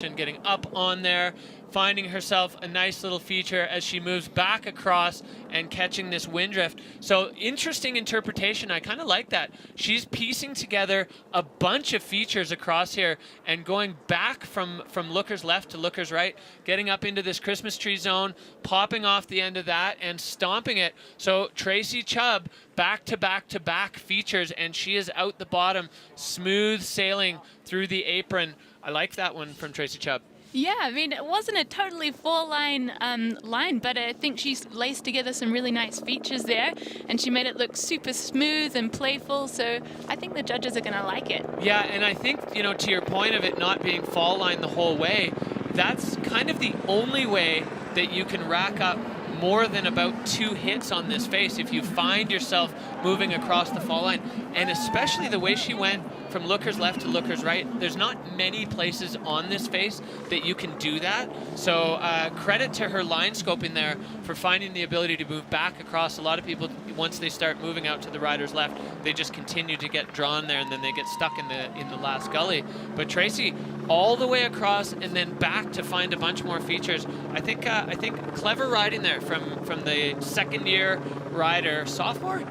getting up on there, finding herself a nice little feature as she moves back across and catching this wind drift. So interesting interpretation. I kind of like that. She's piecing together a bunch of features across here and going back from lookers left to lookers right, getting up into this Christmas tree zone, popping off the end of that and stomping it. So Tracy Chubb back to back to back features, and she is out the bottom, smooth sailing through the apron. I like that one from Tracy Chubb. Yeah, I mean, it wasn't a totally four-line line, but I think she's laced together some really nice features there, and she made it look super smooth and playful, so I think the judges are going to like it. Yeah, and I think, you know, to your point of it not being fall line the whole way, that's kind of the only way that you can rack up more than about 2 hits on this face if you find yourself moving across the fall line. And especially the way she went from lookers left to lookers right, there's not many places on this face that you can do that. So credit to her line scoping there for finding the ability to move back across. A lot of people, once they start moving out to the rider's left, they just continue to get drawn there and then they get stuck in the last gully. But Tracy, all the way across and then back to find a bunch more features. I think clever riding there from the second-year rider, sophomore.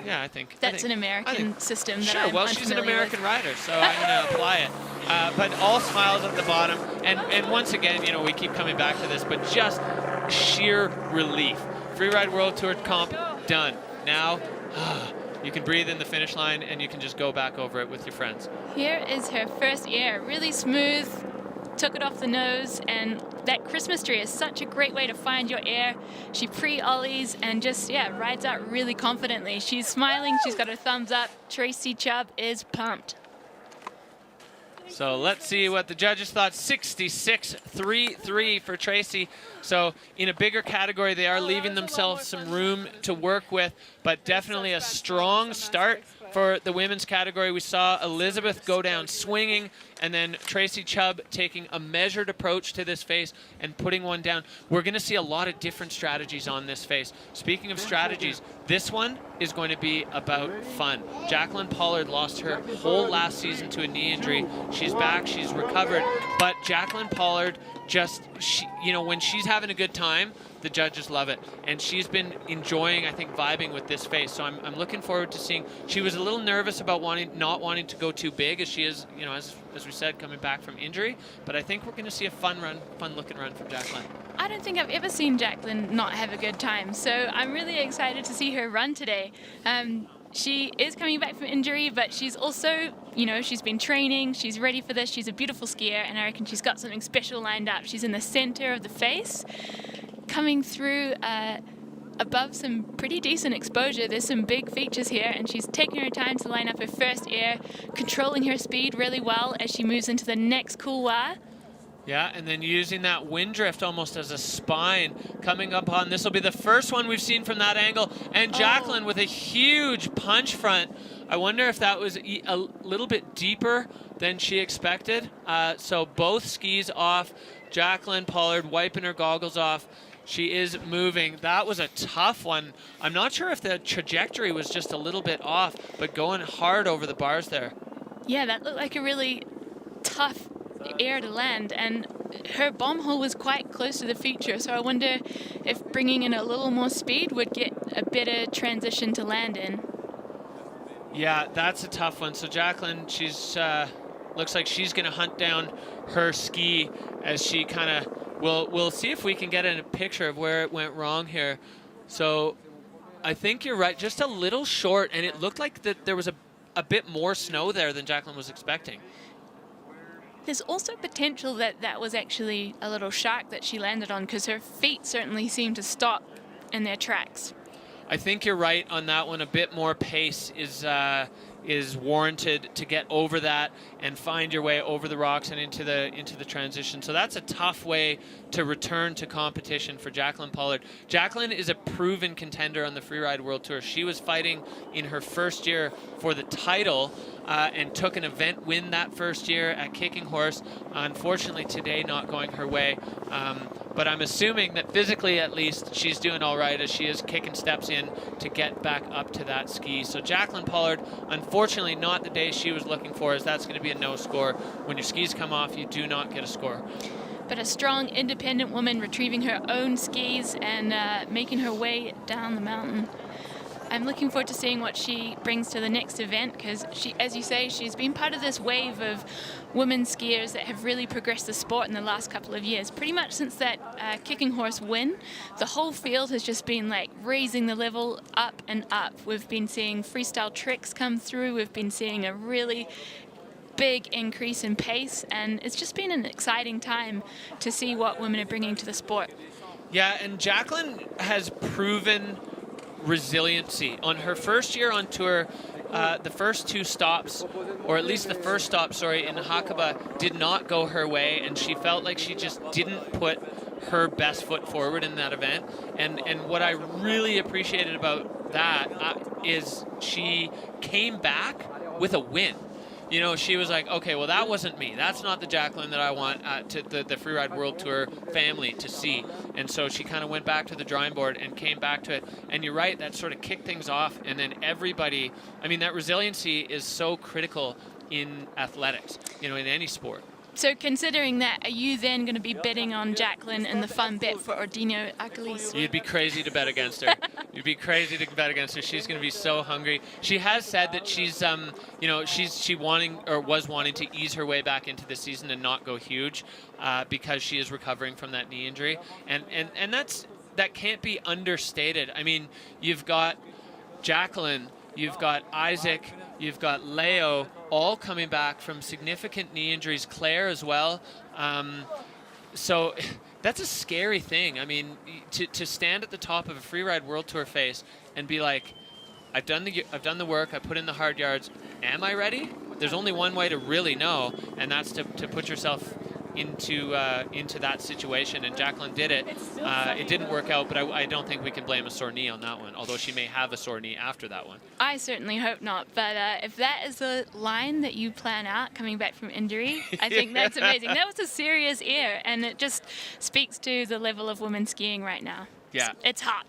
Yeah, I think that's an American system. That sure. Well, she's an American rider, so I'm going to apply it. But all smiles at the bottom, and once again, you know, we keep coming back to this, but just sheer relief. Freeride World Tour comp done. Now you can breathe in the finish line, and you can just go back over it with your friends. Here is her first air, really smooth. Took it off the nose, and that Christmas tree is such a great way to find your air. She pre-ollies and just, yeah, rides out really confidently. She's smiling, she's got her thumbs up. Tracy Chubb is pumped. So let's see what the judges thought. 66.33 for Tracy. So in a bigger category, they are leaving themselves some room to work with, but definitely a strong start for the women's category. We saw Elizabeth go down swinging, and then Tracy Chubb taking a measured approach to this face and putting one down. We're going to see a lot of different strategies on this face. Speaking of strategies, this one is going to be about fun. Jacqueline Pollard lost her whole last season to a knee injury. She's back, she's recovered, but Jacqueline Pollard just, you know, when she's having a good time, the judges love it, and she's been enjoying, I think, vibing with this face. So I'm looking forward to seeing. She was a little nervous about not wanting to go too big, as she is, you know, as we said, coming back from injury. But I think we're going to see a fun looking run from Jacqueline. I don't think I've ever seen Jacqueline not have a good time, so I'm really excited to see her run today. She is coming back from injury, but she's also, you know, she's been training, she's ready for this, she's a beautiful skier, and I reckon she's got something special lined up. She's in the center of the face, coming through above some pretty decent exposure. There's some big features here, and she's taking her time to line up her first air, controlling her speed really well as she moves into the next couloir. Yeah, and then using that wind drift almost as a spine coming up on. This will be the first one we've seen from that angle. And Jacqueline with a huge punch front. I wonder if that was a little bit deeper than she expected. So both skis off. Jacqueline Pollard wiping her goggles off. She is moving. That was a tough one. I'm not sure if the trajectory was just a little bit off, but going hard over the bars there. Yeah, that looked like a really tough air to land, and her bomb hole was quite close to the feature, so I wonder if bringing in a little more speed would get a better transition to land in. Yeah, that's a tough one. So Jacqueline, she's looks like she's going to hunt down her ski as she kind of, we'll see if we can get a picture of where it went wrong here. So I think you're right, just a little short, and it looked like that there was a bit more snow there than Jacqueline was expecting. There's also potential that that was actually a little shark that she landed on, because her feet certainly seem to stop in their tracks. I think you're right on that one. A bit more pace is warranted to get over that and find your way over the rocks and into the transition. So that's a tough way to return to competition for Jacqueline Pollard. Jacqueline is a proven contender on the Freeride World Tour. She was fighting in her first year for the title and took an event win that first year at Kicking Horse. Unfortunately today not going her way. but I'm assuming that physically at least she's doing all right as she is kicking steps in to get back up to that ski. So Jacqueline Pollard, unfortunately not the day she was looking for, as that's going to be a no score. When your skis come off, you do not get a score. But a strong, independent woman retrieving her own skis and making her way down the mountain. I'm looking forward to seeing what she brings to the next event, because she, as you say, she's been part of this wave of women skiers that have really progressed the sport in the last couple of years. Pretty much since that kicking horse win, the whole field has just been like raising the level up and up. We've been seeing freestyle tricks come through. We've been seeing a really big increase in pace, and it's just been an exciting time to see what women are bringing to the sport. Yeah, and Jacqueline has proven resiliency. On her first year on tour, the first two stops, or at least the first stop, sorry, in Hakkaba did not go her way, and she felt like she just didn't put her best foot forward in that event. And what I really appreciated about that is she came back with a win. You know, she was like, okay, well, that wasn't me. That's not the Jacqueline that I want to the Freeride World Tour family to see. And so she kind of went back to the drawing board and came back to it. And you're right, that sort of kicked things off. And then everybody, I mean, that resiliency is so critical in athletics, you know, in any sport. So considering that, are you then going to be betting on Jacqueline in the fun bet for Ordino Arcolis? You'd be crazy to bet against her. You'd be crazy to bet against her. She's going to be so hungry. She has said that she's, you know, she was wanting to ease her way back into the season and not go huge, because she is recovering from that knee injury, and that can't be understated. I mean, you've got Jacqueline, you've got Isaac, you've got Leo, all coming back from significant knee injuries. Claire as well. So that's a scary thing. I mean, to stand at the top of a Freeride World Tour face and be like, I've done the work, I put in the hard yards. Am I ready? There's only one way to really know, and that's to put yourself into that situation, and Jacqueline did it. It didn't work out, but I don't think we can blame a sore knee on that one, although she may have a sore knee after that one. I certainly hope not, but if that is the line that you plan out coming back from injury, I think that's amazing. That was a serious air, and it just speaks to the level of women skiing right now. Yeah. It's hot.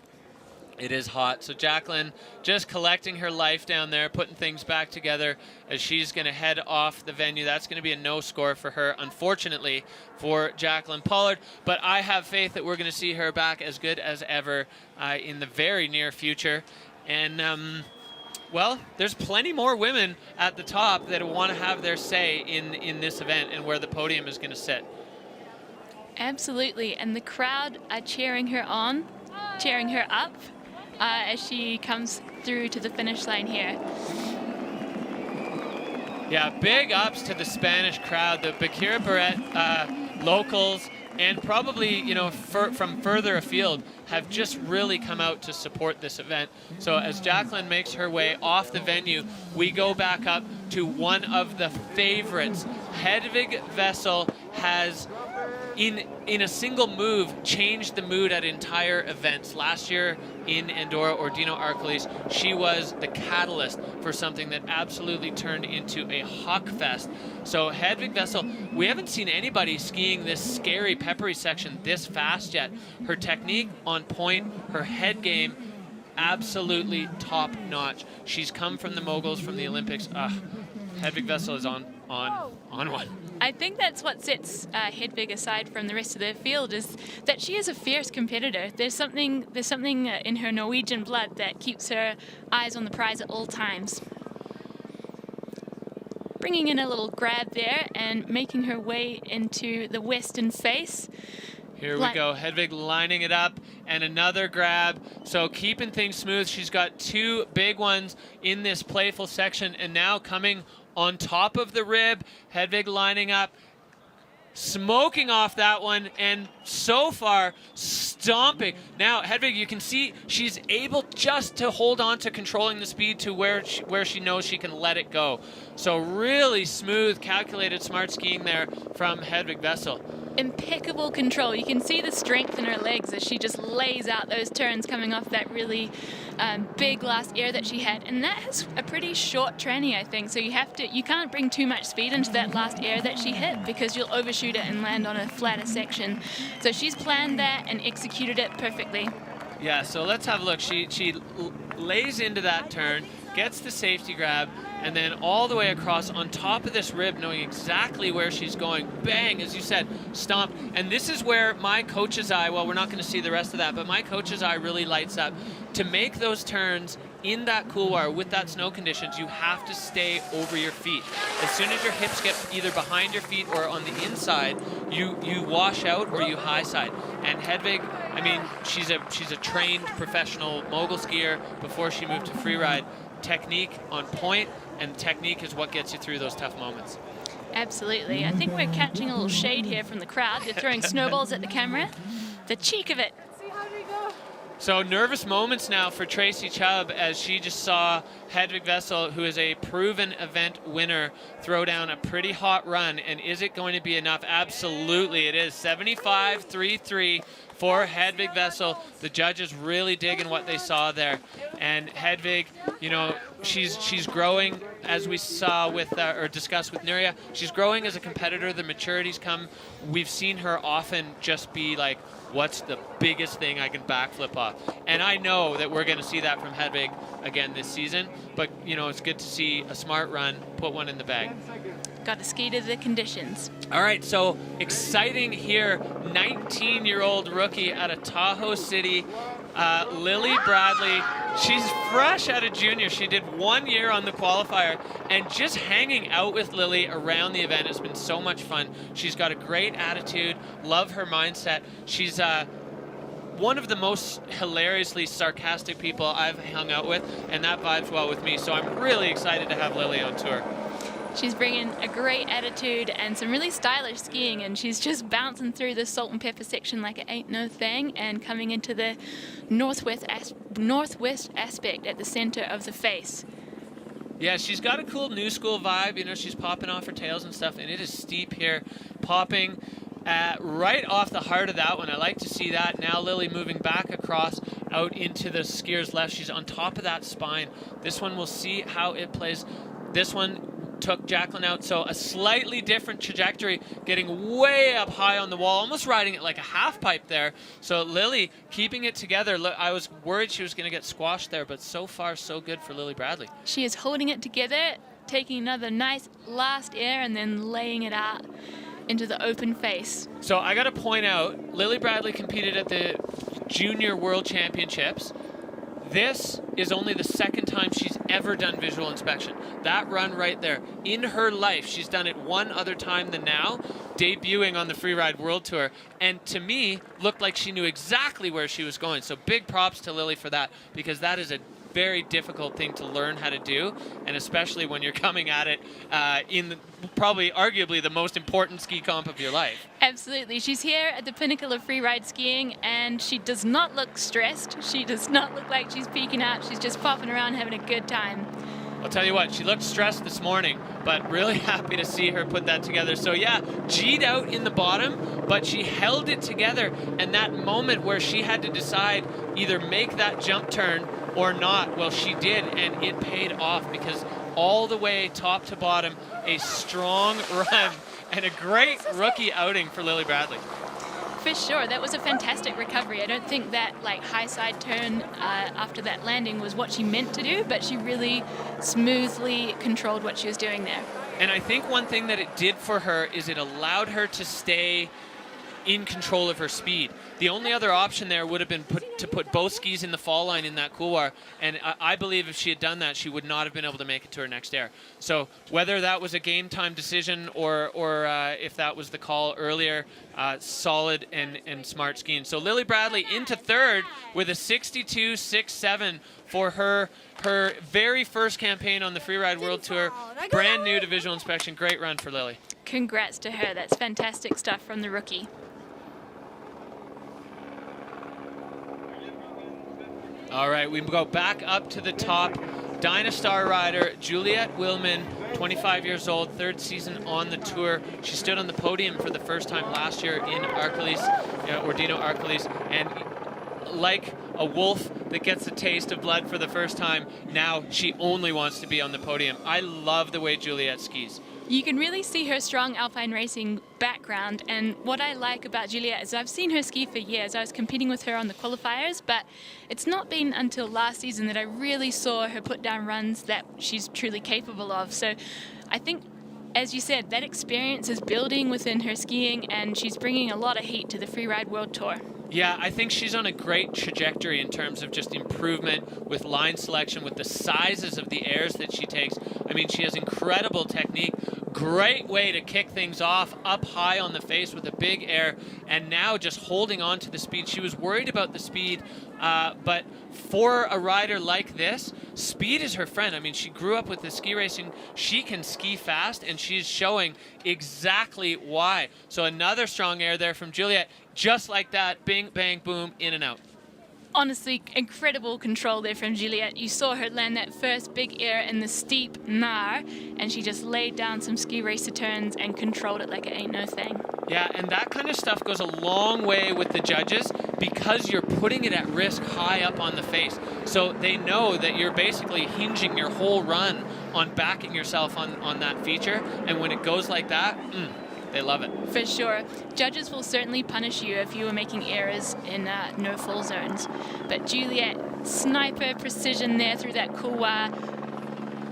It is hot. So Jacqueline just collecting her life down there, putting things back together as she's going to head off the venue. That's going to be a no score for her, unfortunately, for Jacqueline Pollard. But I have faith that we're going to see her back as good as ever in the very near future. And, well, there's plenty more women at the top that want to have their say in this event and where the podium is going to sit. Absolutely. And the crowd are cheering her on, cheering her up, as she comes through to the finish line here. Yeah, big ups to the Spanish crowd, the Baqueira Beret locals, and probably, you know, from further afield have just really come out to support this event. So as Jacqueline makes her way off the venue, we go back up to one of the favorites. Hedwig Vessel has, in a single move, changed the mood at entire events. Last year in Andorra, Ordino Arcolis, she was the catalyst for something that absolutely turned into a Huck Fest. So Hedwig Vessel, we haven't seen anybody skiing this scary, peppery section this fast yet. Her technique on point, her head game, absolutely top notch. She's come from the moguls, from the Olympics. Hedwig Vessel is on one. I think that's what sets Hedwig aside from the rest of the field, is that she is a fierce competitor. There's something in her Norwegian blood that keeps her eyes on the prize at all times. Bringing in a little grab there and making her way into the western face. Here we go, Hedwig lining it up, and another grab. So keeping things smooth. She's got two big ones in this playful section, and now coming on top of the rib, Hedwig lining up, smoking off that one, and so far stomping. Now Hedwig, you can see she's able just to hold on to controlling the speed to where she knows she can let it go. So really smooth, calculated, smart skiing there from Hedwig Vessel. impeccable control. You can see the strength in her legs as she just lays out those turns coming off that really big last air that she had. And that has a pretty short tranny, I think. So you can't bring too much speed into that last air that she hit because you'll overshoot it and land on a flatter section. So she's planned that and executed it perfectly. Yeah, so let's have a look. She lays into that turn, gets the safety grab, and then all the way across on top of this rib, knowing exactly where she's going. Bang, as you said, stomp. And this is where my coach's eye, well, we're not going to see the rest of that, but my coach's eye really lights up. To make those turns in that couloir with that snow conditions, you have to stay over your feet. As soon as your hips get either behind your feet or on the inside, you wash out or you high side. And Hedwig, I mean, she's a trained professional mogul skier before she moved to freeride. Technique on point, and technique is what gets you through those tough moments. Absolutely. I think we're catching a little shade here from the crowd. They're throwing snowballs at the camera. The cheek of it. So nervous moments now for Tracy Chubb as she just saw Hedwig Vessel, who is a proven event winner, throw down a pretty hot run. And is it going to be enough? Absolutely it is. 75.33 for Hedwig Vessel. The judges really digging what they saw there. And Hedwig, you know, she's growing, as we saw with, or discussed with Nuria. She's growing as a competitor. The maturity's come. We've seen her often just be like, what's the biggest thing I can backflip off? And I know that we're going to see that from Hedwig again this season, but you know, it's good to see a smart run, put one in the bag. Got to ski to the conditions. All right, so exciting here, 19-year-old rookie out of Tahoe City, Lily Bradley. She's fresh out of junior. She did 1 year on the qualifier, and just hanging out with Lily around the event has been so much fun. She's got a great attitude, love her mindset. She's one of the most hilariously sarcastic people I've hung out with, and that vibes well with me, so I'm really excited to have Lily on tour. She's bringing a great attitude and some really stylish skiing, and she's just bouncing through the salt and pepper section like it ain't no thing, and coming into the northwest aspect at the center of the face. Yeah, she's got a cool new school vibe. You know, she's popping off her tails and stuff, and it is steep here, popping right off the heart of that one. I like to see that. Now Lily moving back across out into the skier's left. She's on top of that spine. This one, we'll see how it plays. This one took Jacqueline out, so a slightly different trajectory, getting way up high on the wall, almost riding it like a half pipe there. So Lily keeping it together. Look, I was worried she was going to get squashed there, but so far so good for Lily Bradley. She is holding it together, taking another nice last air and then laying it out into the open face. So I got to point out, Lily Bradley competed at the Junior World Championships. This is only the second time she's ever done visual inspection. That run right there, in her life, she's done it one other time than now, debuting on the Freeride World Tour, and to me, looked like she knew exactly where she was going. So big props to Lily for that, because that is a very difficult thing to learn how to do, and especially when you're coming at it in probably arguably the most important ski comp of your life. Absolutely. She's here at the pinnacle of freeride skiing, and she does not look stressed. She does not look like she's peeking out. She's just popping around having a good time. I'll tell you what, she looked stressed this morning, but really happy to see her put that together. So yeah, G'd out in the bottom, but she held it together, and that moment where she had to decide either make that jump turn or not, well, she did, and it paid off, because all the way top to bottom, a strong run and a great rookie outing for Lily Bradley. For sure, that was a fantastic recovery. I don't think that high side turn after that landing was what she meant to do, but she really smoothly controlled what she was doing there. And I think one thing that it did for her is it allowed her to stay in control of her speed. The only other option there would have been to put both skis in the fall line in that couloir, and I believe if she had done that, she would not have been able to make it to her next air. So whether that was a game time decision or if that was the call earlier, solid and smart skiing. So Lily Bradley into third with a 62.67 for her very first campaign on the Freeride World Tour. Brand new to visual inspection. Great run for Lily. Congrats to her. That's fantastic stuff from the rookie. All right, we go back up to the top Dynastar rider Juliet Willman, 25 years old, third season on the tour. She stood on the podium for the first time last year in Arcolis, Ordino Arcolis, and like a wolf that gets a taste of blood for the first time, now she only wants to be on the podium. I love the way Juliet skis. You can really see her strong alpine racing background, and what I like about Juliet is I've seen her ski for years. I was competing with her on the qualifiers, but it's not been until last season that I really saw her put down runs that she's truly capable of. So I think, as you said, that experience is building within her skiing, and she's bringing a lot of heat to the Freeride World Tour. Yeah, I think she's on a great trajectory in terms of just improvement with line selection, with the sizes of the airs that she takes. I mean, she has incredible technique. Great way to kick things off up high on the face with a big air, and now just holding on to the speed. She was worried about the speed, but for a rider like this, speed is her friend. I mean, she grew up with the ski racing. She can ski fast, and she's showing exactly why. So another strong air there from Juliet. Just like that, bing, bang, boom, in and out. Honestly, incredible control there from Juliet. You saw her land that first big air in the steep Nar, and she just laid down some ski racer turns and controlled it like it ain't no thing. Yeah, and that kind of stuff goes a long way with the judges because you're putting it at risk high up on the face. So they know that you're basically hinging your whole run on backing yourself on that feature, and when it goes like that, they love it. For sure. Judges will certainly punish you if you were making errors in no fall zones. But Juliet, sniper precision there through that couloir,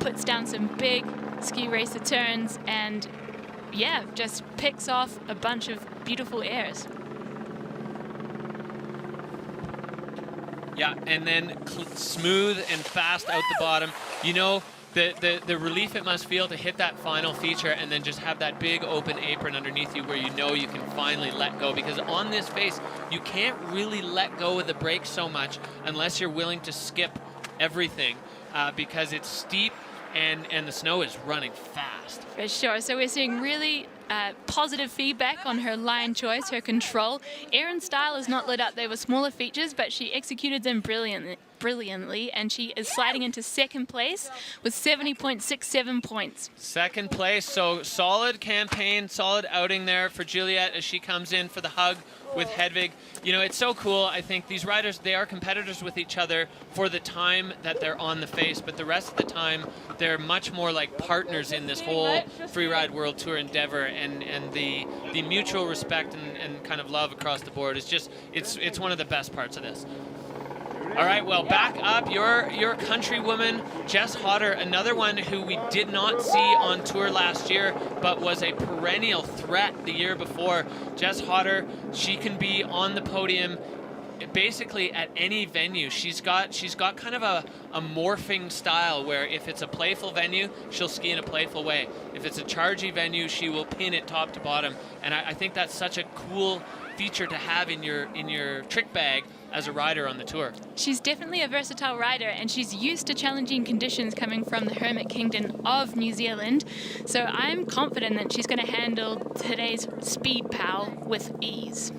puts down some big ski racer turns, and yeah, just picks off a bunch of beautiful airs. Yeah, and then smooth and fast out the bottom. You know, the relief it must feel to hit that final feature and then just have that big open apron underneath you where you know you can finally let go, because on this face you can't really let go of the brake so much unless you're willing to skip everything because it's steep and the snow is running fast. For sure. So we're seeing really positive feedback on her line choice, her control. Air and style is not lit up. They were smaller features, but she executed them brilliantly, and she is sliding into second place with 70.67 points. Second place, so solid campaign, solid outing there for Juliet as she comes in for the hug with Hedwig. You know, it's so cool. I think these riders, they are competitors with each other for the time that they're on the face, but the rest of the time they're much more like partners in this whole Freeride World Tour endeavor, and the mutual respect and kind of love across the board is just, it's one of the best parts of this. All right, well, back up, your countrywoman, Jess Hotter, another one who we did not see on tour last year, but was a perennial threat the year before. Jess Hotter, she can be on the podium basically at any venue. She's got kind of a morphing style where if it's a playful venue, she'll ski in a playful way. If it's a chargy venue, she will pin it top to bottom. And I think that's such a cool feature to have in your trick bag as a rider on the tour. She's definitely a versatile rider, and she's used to challenging conditions coming from the Hermit Kingdom of New Zealand. So I'm confident that she's going to handle today's speed pal with ease.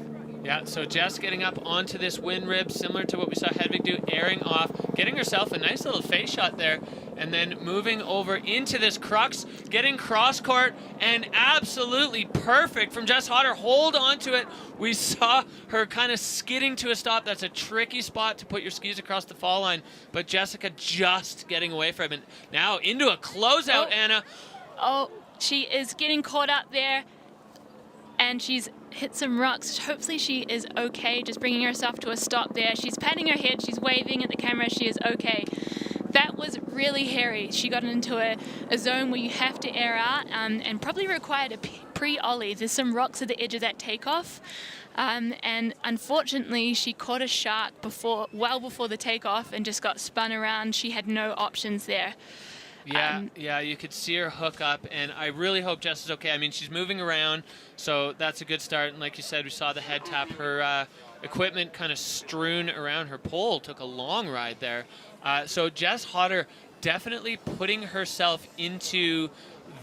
Yeah, so Jess getting up onto this wind rib, similar to what we saw Hedwig do, airing off, getting herself a nice little face shot there, and then moving over into this crux, getting cross court, and absolutely perfect from Jess Hotter. Hold on to it. We saw her kind of skidding to a stop. That's a tricky spot to put your skis across the fall line, but Jessica just getting away from it. Now into a closeout, Anna. Oh, she is getting caught up there, and she's hit some rocks. Hopefully she is okay, just bringing herself to a stop there. She's patting her head, she's waving at the camera, she is okay. That was really hairy. She got into a zone where you have to air out and probably required a pre-ollie. There's some rocks at the edge of that takeoff. And unfortunately, she caught a shark well before the takeoff and just got spun around. She had no options there. Yeah, you could see her hook up, and I really hope Jess is okay. I mean, she's moving around, so that's a good start. And like you said, we saw the head tap. Her equipment kind of strewn around her pole. Took a long ride there. So Jess Hotter definitely putting herself into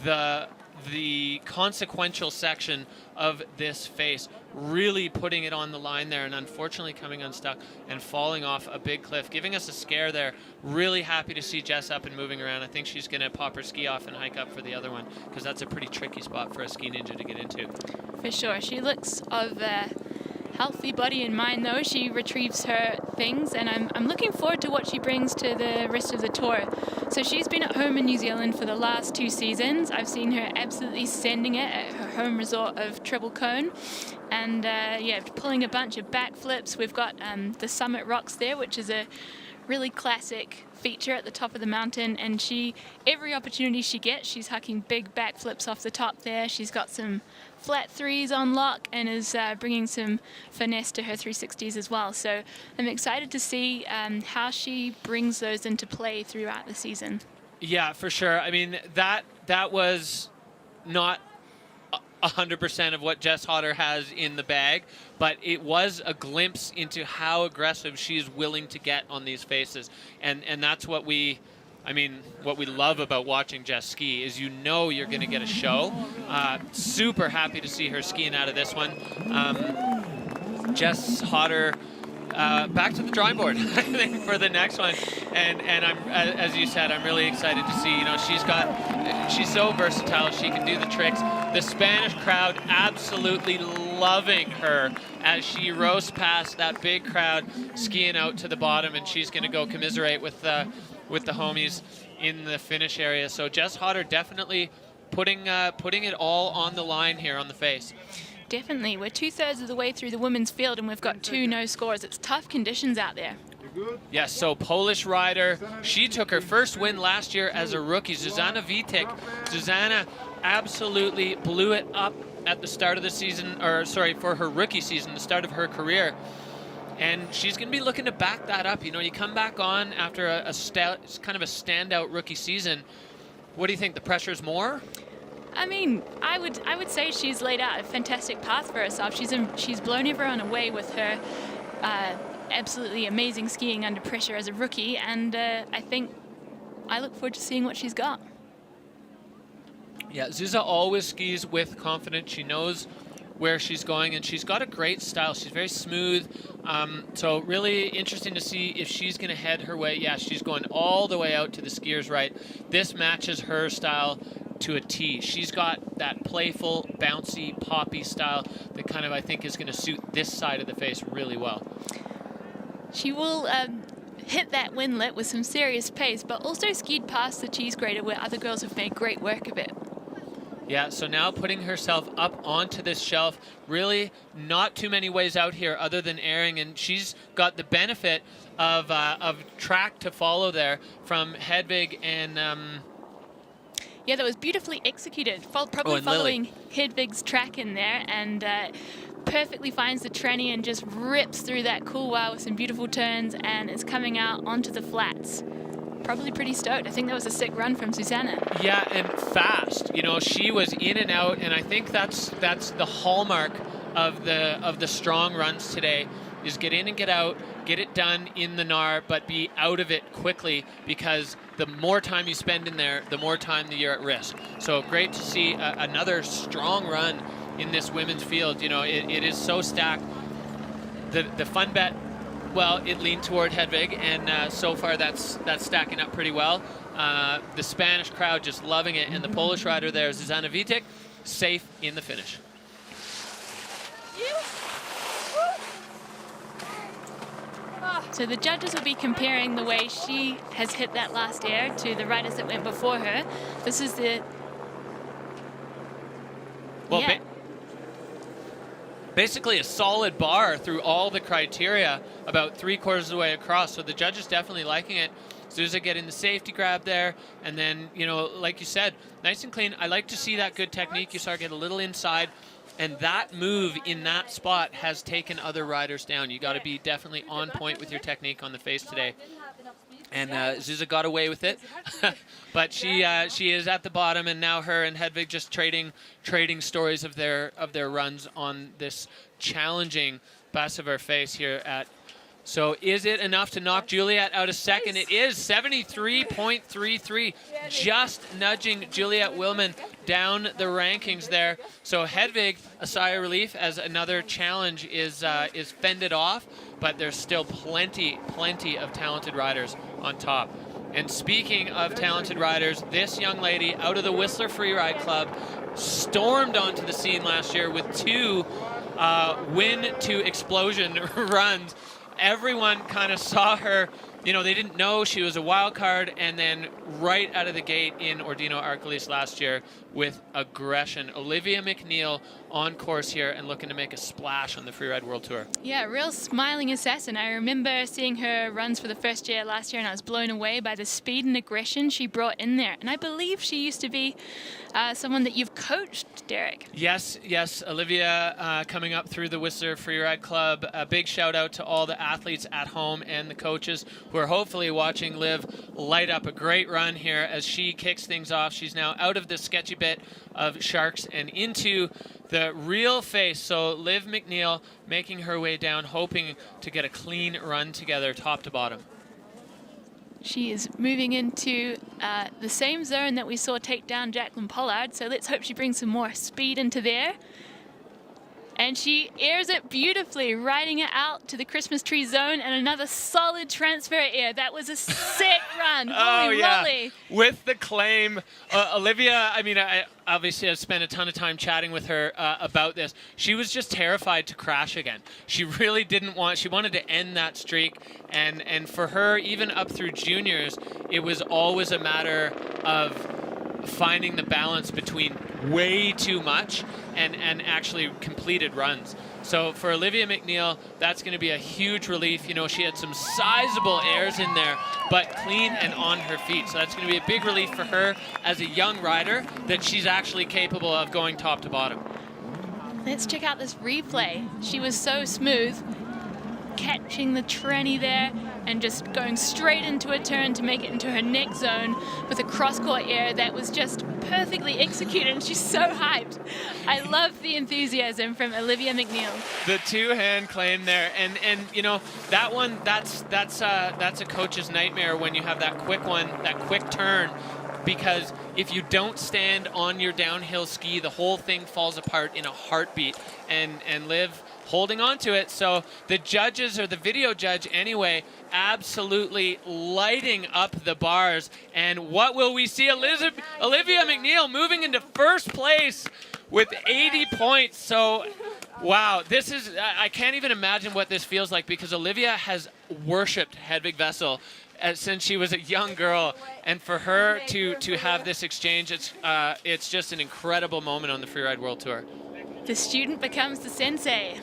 the the consequential section of this face, really putting it on the line there, and unfortunately coming unstuck and falling off a big cliff, giving us a scare there. Really happy to see Jess up and moving around. I think she's going to pop her ski off and hike up for the other one, because that's a pretty tricky spot for a ski ninja to get into. For sure. She looks of a healthy body and mind, though. She retrieves her things, and I'm looking forward to what she brings to the rest of the tour. So she's been at home in New Zealand for the last 2 seasons. I've seen her absolutely sending it at her home resort of Treble Cone, and yeah, pulling a bunch of backflips. We've got the Summit Rocks there, which is a really classic feature at the top of the mountain, and every opportunity she gets, she's hucking big backflips off the top there. She's got some flat threes on lock and is bringing some finesse to her 360s as well. So I'm excited to see how she brings those into play throughout the season. Yeah, for sure. I mean, that was not 100% of what Jess Hotter has in the bag, but it was a glimpse into how aggressive she's willing to get on these faces. And that's what we love about watching Jess ski, is you're going to get a show. Super happy to see her skiing out of this one. Jess Hotter, back to the drawing board, I think, for the next one. And I'm, as you said, I'm really excited to see, she's so versatile. She can do the tricks. The Spanish crowd absolutely loving her as she roasts past that big crowd, skiing out to the bottom, and she's going to go commiserate with the homies in the finish area. So Jess Hotter definitely putting it all on the line here on the face. Definitely. We're 2/3 of the way through the women's field, and we've got 2 no scores. It's tough conditions out there. Yes, so Polish rider. She took her first win last year as a rookie, Zuzana Vitic. Zuzana absolutely blew it up at the start of the season, or sorry, for her rookie season, the start of her career. And she's going to be looking to back that up. You come back on after kind of a standout rookie season. What do you think? The pressure's more? I mean, I would say she's laid out a fantastic path for herself. She's blown everyone away with her absolutely amazing skiing under pressure as a rookie, and I look forward to seeing what she's got. Yeah, Zuza always skis with confidence. She knows where she's going, and she's got a great style. She's very smooth. So really interesting to see if she's going to head her way. Yeah, she's going all the way out to the skier's right. This matches her style to a T. She's got that playful, bouncy, poppy style that kind of, I think, is going to suit this side of the face really well. She will hit that windlet with some serious pace, but also skied past the cheese grater where other girls have made great work of it. Yeah, so now putting herself up onto this shelf, really not too many ways out here other than airing, and she's got the benefit of track to follow there from Hedwig and... Yeah, that was beautifully executed, probably following Hedwig's track in there, and perfectly finds the tranny and just rips through that couloir with some beautiful turns, and is coming out onto the flats. Probably pretty stoked. I think that was a sick run from Zuzana. Yeah, and fast. She was in and out, and I think that's the hallmark of the strong runs today, is get in and get out, get it done in the NAR, but be out of it quickly, because the more time you spend in there, the more time that you're at risk. So great to see another strong run in this women's field. It is so stacked. The fun bet, well, it leaned toward Hedwig, and so far that's stacking up pretty well. The Spanish crowd just loving it, and the Polish rider there, Zuzana Vitic, safe in the finish. So the judges will be comparing the way she has hit that last air to the riders that went before her. This is the... Well, yeah. Basically a solid bar through all the criteria, about 3/4 of the way across. So the judges definitely liking it. Zuza getting the safety grab there, and then, like you said, nice and clean. I like to see that good technique. You saw her get a little inside, and that move in that spot has taken other riders down. You got to be definitely on point with your technique on the face today. And Zuza got away with it, but she is at the bottom, and now her and Hedwig just trading stories of their runs on this challenging Baqueira face here at So is it enough to knock Juliet out of second? It is 73.33, just nudging Juliet Willman down the rankings there. So Hedwig, a sigh of relief as another challenge is fended off, but there's still plenty of talented riders on top. And speaking of talented riders, this young lady out of the Whistler Freeride Club stormed onto the scene last year with 2 win to explosion runs. Everyone kind of saw her, you know, they didn't know she was a wild card, and then right out of the gate in Ordino Arcolis last year with aggression. Olivia McNeil on course here and looking to make a splash on the Freeride World Tour. Yeah, real smiling assassin. I remember seeing her runs for the first year last year, and I was blown away by the speed and aggression she brought in there. And I believe she used to be someone that you've coached, Derek. Yes, Olivia coming up through the Whistler Freeride Club. A big shout out to all the athletes at home and the coaches who are hopefully watching Liv light up a great run here as she kicks things off. She's now out of the sketchy bit of sharks and into the real face. So Liv McNeil making her way down, hoping to get a clean run together top to bottom. She is moving into the same zone that we saw take down Jacqueline Pollard, so let's hope she brings some more speed into there. And she airs it beautifully, riding it out to the Christmas tree zone, and another solid transfer air. That was a sick run. Holy moly. With the claim. Olivia, I mean, I obviously have spent a ton of time chatting with her about this. She was just terrified to crash again. She really didn't want, she wanted to end that streak. And for her, even up through juniors, it was always a matter of finding the balance between way too much and actually completed runs. So for Olivia McNeil, that's going to be a huge relief. You know, she had some sizable airs in there, but clean and on her feet. So that's going to be a big relief for her as a young rider that she's actually capable of going top to bottom. Let's check out this replay. She was so smooth, catching the tranny there and just going straight into a turn to make it into her next zone with a cross-court air that was just perfectly executed, and she's so hyped. I love the enthusiasm from Olivia McNeil. The two-hand claim there, and you know, that one, that's a coach's nightmare when you have that quick one, that quick turn, because if you don't stand on your downhill ski, the whole thing falls apart in a heartbeat, and Liv holding on to it. So the judges, or the video judge anyway, absolutely lighting up the bars. And what will we see? Olivia McNeil moving into first place with 80 points. So wow, this is, I can't even imagine what this feels like, because Olivia has worshipped Hedwig Vessel since she was a young girl, and for her to have this exchange, it's just an incredible moment on the Freeride World Tour. The student becomes the sensei.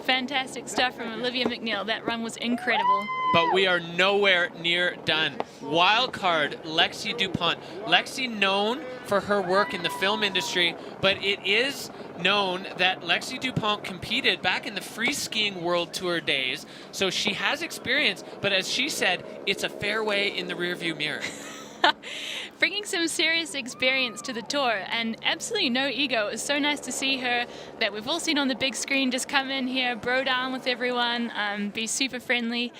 Fantastic stuff from Olivia McNeil. That run was incredible. But we are nowhere near done. Wildcard Lexi DuPont. Lexi known for her work in the film industry, but it is known that Lexi DuPont competed back in the free skiing world tour days. So she has experience, but as she said, it's a fairway in the rearview mirror. Bringing some serious experience to the tour, and absolutely no ego. It was so nice to see her that we've all seen on the big screen just come in here, bro down with everyone, be super friendly.